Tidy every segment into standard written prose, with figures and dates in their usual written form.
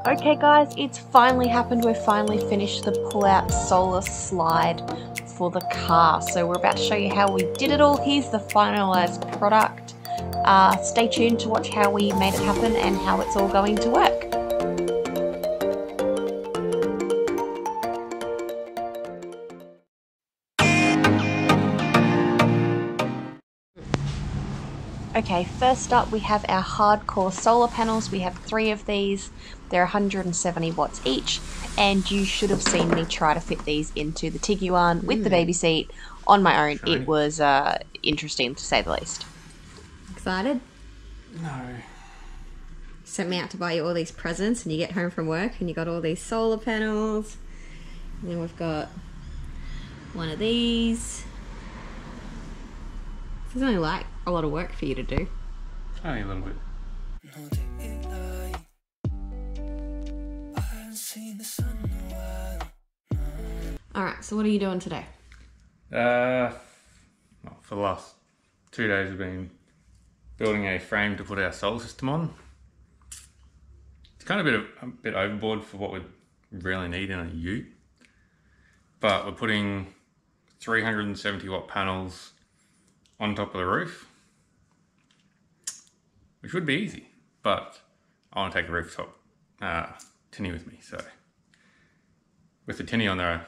Okay guys, it's finally happened. We've finally finished the pull-out solar slide for the car. So we're about to show you how we did it all. Here's the finalized product. Stay tuned to watch how we made it happen and how it's all going to work. Okay, first up we have our hardcore solar panels. We have 3 of these. They're 170 watts each, and you should have seen me try to fit these into the Tiguan with the baby seat on my own. It was interesting to say the least. Excited? No. You sent me out to buy you all these presents, and you get home from work and you got all these solar panels. And then we've got one of these. This is only like a lot of work for you to do. Only a little bit. Alright, so what are you doing today? Well, for the last 2 days we've been building a frame to put our solar system on. It's kind of a bit overboard for what we really need in a ute, but we're putting 370 watt panels on top of the roof, which would be easy, but I want to take a rooftop tinny with me, so with the tinny on there,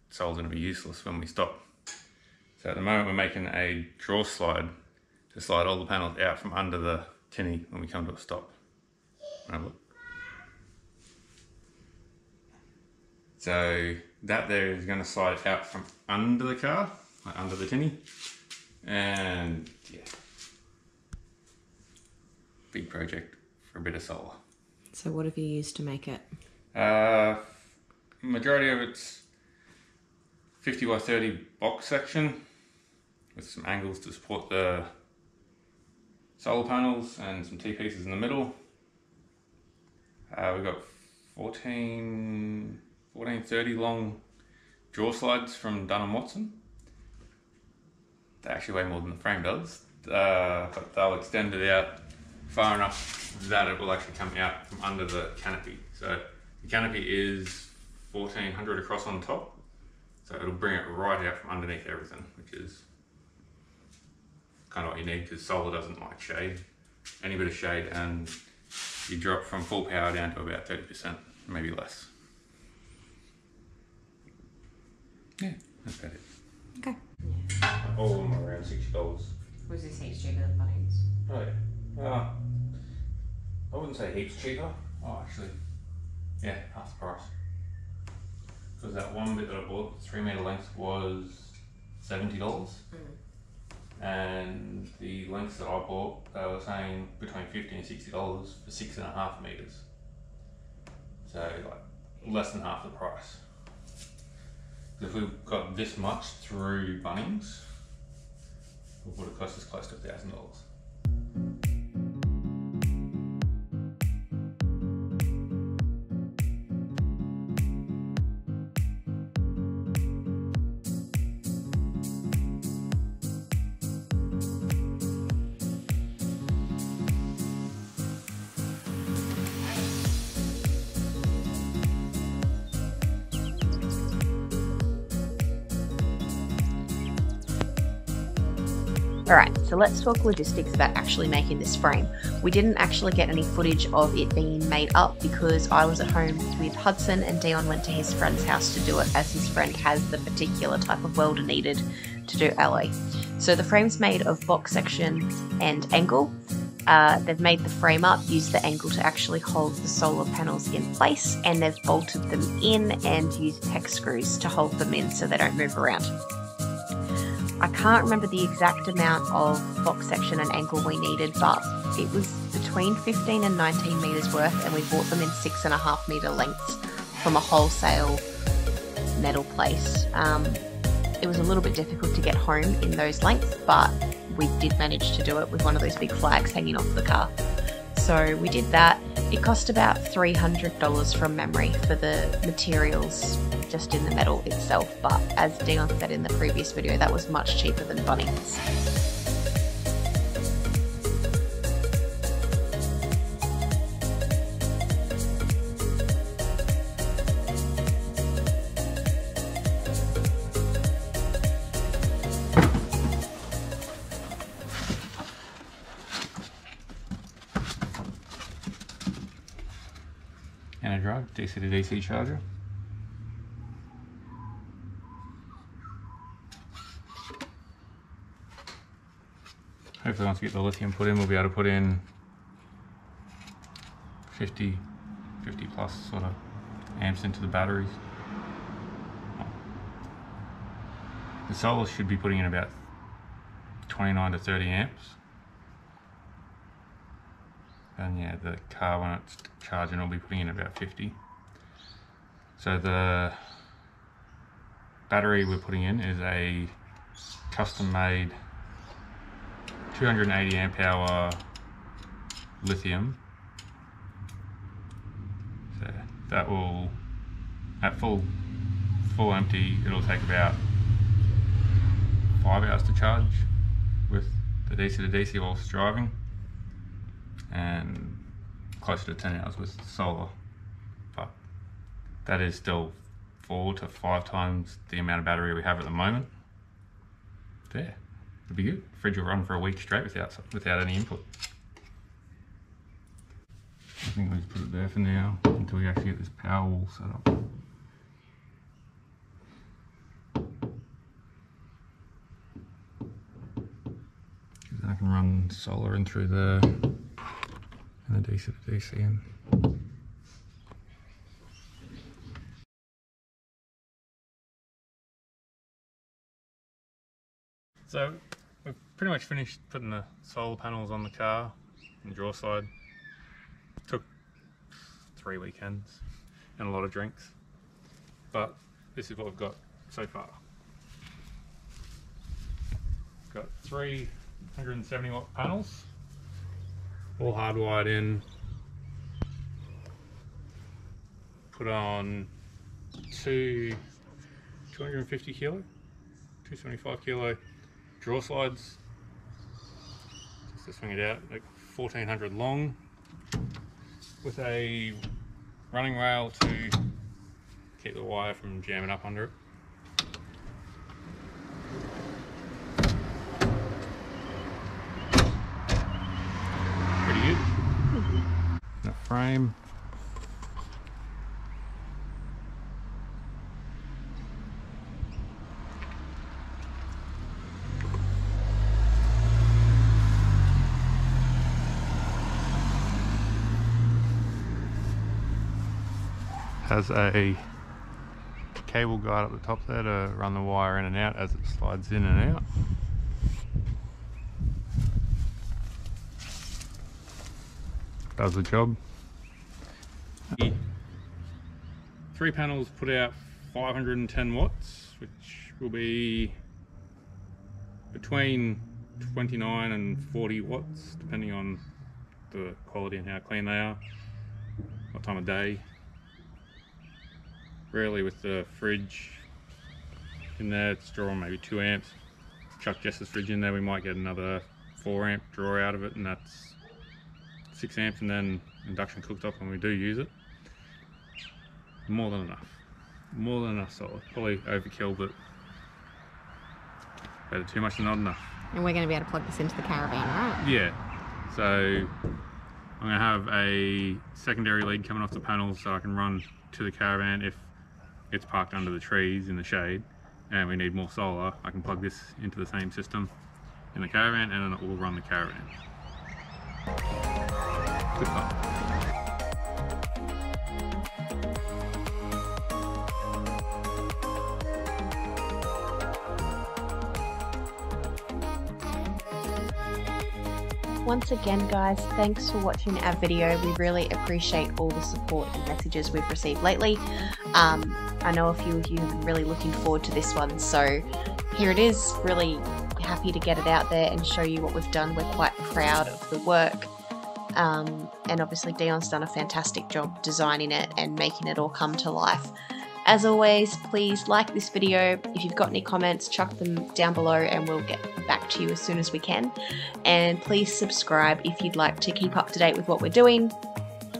solar's going to be useless when we stop. So at the moment we're making a draw slide to slide all the panels out from under the tinny when we come to a stop. Have a look. So that there is going to slide out from under the car, like under the tinny, and yeah, big project for a bit of solar. So what have you used to make it? Majority of it's 50 by 30 box section with some angles to support the solar panels and some T-pieces in the middle. We've got 1430 long draw slides from Dun & Watson. They actually weigh more than the frame does, but they'll extend it out far enough that it will actually come out from under the canopy. So the canopy is 1400 across on top, so it'll bring it right out from underneath everything, which is kind of what you need because solar doesn't like shade. Any bit of shade and you drop from full power down to about 30%, maybe less. Yeah, that's about it. Okay. All of them are around $60. Was this heaps cheaper than Bunnings? Oh yeah. I wouldn't say heaps cheaper. Oh, actually, yeah, half the price. Because that one bit that I bought, 3 metre length, was $70. And the lengths that I bought, they were saying between $50 and $60 for 6.5 metres. So like less than half the price. If we've got this much through Bunnings, it would have cost us close to $1,000. Alright, so let's talk logistics about actually making this frame. We didn't actually get any footage of it being made up because I was at home with Hudson and Dion went to his friend's house to do it, as his friend has the particular type of welder needed to do alloy. So the frame's made of box section and angle. They've made the frame up, used the angle to actually hold the solar panels in place, and they've bolted them in and used hex screws to hold them in so they don't move around. I can't remember the exact amount of box section and angle we needed, but it was between 15 and 19 metres worth, and we bought them in 6.5 metre lengths from a wholesale metal place. It was a little bit difficult to get home in those lengths, but we did manage to do it with one of those big flags hanging off the car. So we did that. It cost about $300 from memory for the materials just in the metal itself, but as Dion said in the previous video, that was much cheaper than Bunnings. gonna drive, DC to DC charger. Hopefully once we get the lithium put in, we'll be able to put in 50 plus sort of amps into the batteries. The solar should be putting in about 29 to 30 amps. And yeah, the car, when it's charging, will be putting in about 50. So the battery we're putting in is a custom made 280 amp hour lithium. So that will, at full empty, it'll take about 5 hours to charge with the DC to DC whilst driving, and closer to 10 hours with solar. But that is still 4 to 5 times the amount of battery we have at the moment. There, it'll be good. Fridge will run for a week straight without any input. I think we'll just put it there for now until we actually get this power wall set up. I can run solar in through there and the DC to DC in. So we've pretty much finished putting the solar panels on the car and draw side. Took 3 weekends and a lot of drinks, but this is what we've got so far. Got 370 watt panels, all hardwired in. Put on 250 kilo, 275 kilo draw slides, just to swing it out, like 1400 long, with a running rail to keep the wire from jamming up under it. Pretty good. That frame. Has a cable guide up the top there to run the wire in and out as it slides in and out. Does the job. 3 panels put out 510 watts, which will be between 29 and 40 watts, depending on the quality and how clean they are, what time of day. Rarely with the fridge in there, it's drawing maybe 2 amps. Chuck Jess's fridge in there, we might get another 4 amp draw out of it, and that's 6 amps, and then induction cooktop when we do use it. More than enough. More than enough solar. Probably overkill, but better too much than not enough. And we're going to be able to plug this into the caravan, right? Yeah. So I'm going to have a secondary lead coming off the panels so I can run to the caravan if it's parked under the trees in the shade and we need more solar. I can plug this into the same system in the caravan and then it will run the caravan. Good fun. Once again guys, thanks for watching our video. We really appreciate all the support and messages we've received lately. I know a few of you have been really looking forward to this one, so here it is. Really happy to get it out there and show you what we've done. We're quite proud of the work, and obviously Dion's done a fantastic job designing it and making it all come to life. As always, please like this video. If you've got any comments, chuck them down below and we'll get back to you as soon as we can. And please subscribe if you'd like to keep up to date with what we're doing.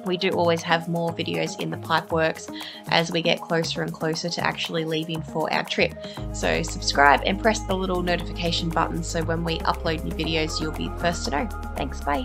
We do always have more videos in the pipeworks as we get closer and closer to actually leaving for our trip. So subscribe and press the little notification button so when we upload new videos, you'll be the first to know. Thanks, bye.